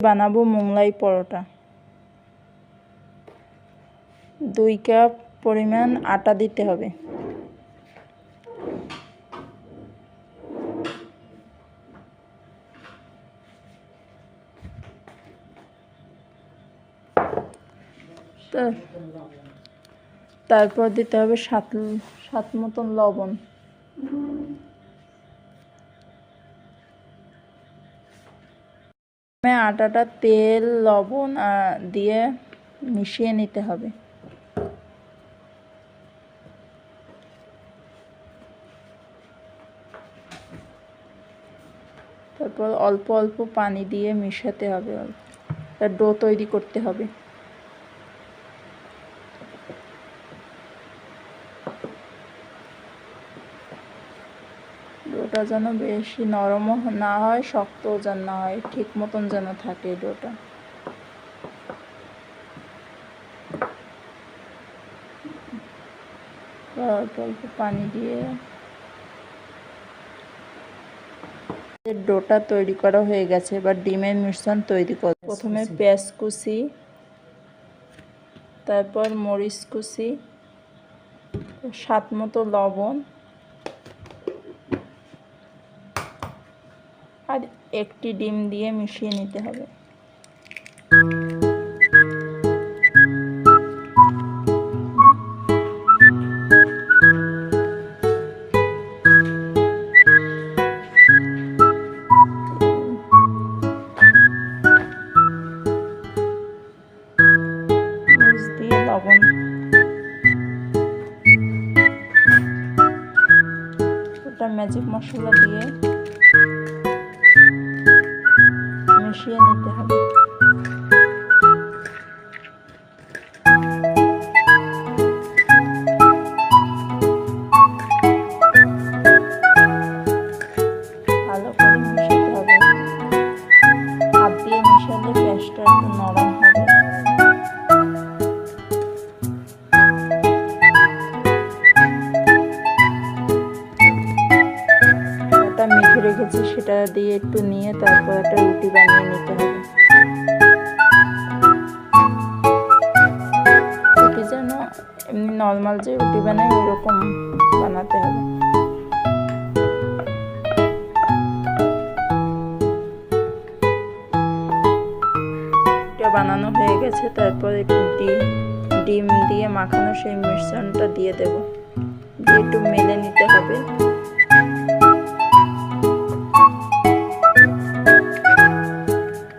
বানাবো মোগলাই পরোটা। 2 কাপ পরিমাণ আটা দিতে হবে। তারপর দিতে হবে স্বাদ মতন লবণ। আটাটা তেল লবণ দিয়ে মিশিয়ে নিতে হবে। তারপর অল্প অল্প পানি দিয়ে মিশাতে হবে, তার ডো তৈরি করতে হবে। ডোটা যেন বেশি নরমও না হয়, শক্তও যেন না হয়, ঠিক মতন যেন থাকে ডোটা। অল্প অল্প পানি দিয়ে ডোটা তৈরি করা হয়ে গেছে। এবার ডিমের মিশ্রণ তৈরি করব। প্রথমে পেঁয়াজ কুচি, তারপর মরিচ কুচি, স্বাদ মতো লবণ আর একটি ডিম দিয়ে মিশিয়ে নিতে হবে। দিয়ে লবণ, ওটা ম্যাজিক মশলা দিয়ে মিশিয়ে নিতে হবে। ভালো করে মিশাতে হবে। হাত দিয়ে মিশালে পেস্টটা একটু নরম হবে। ওটা মেখে রেখেছি, সেটা দিয়ে একটু নিয়ে তারপর একটা রুটি বানিয়ে নিতে হবে। রুটি যেন এমনি নর্মাল যে রুটি বানাই ওরকম বানাতে হবে। এটা বানানো হয়ে গেছে। তারপর একটু ডিম দিয়ে মাখানো সেই মিশ্রণটা দিয়ে দেব, দিয়ে একটু মেলে নিতে হবে।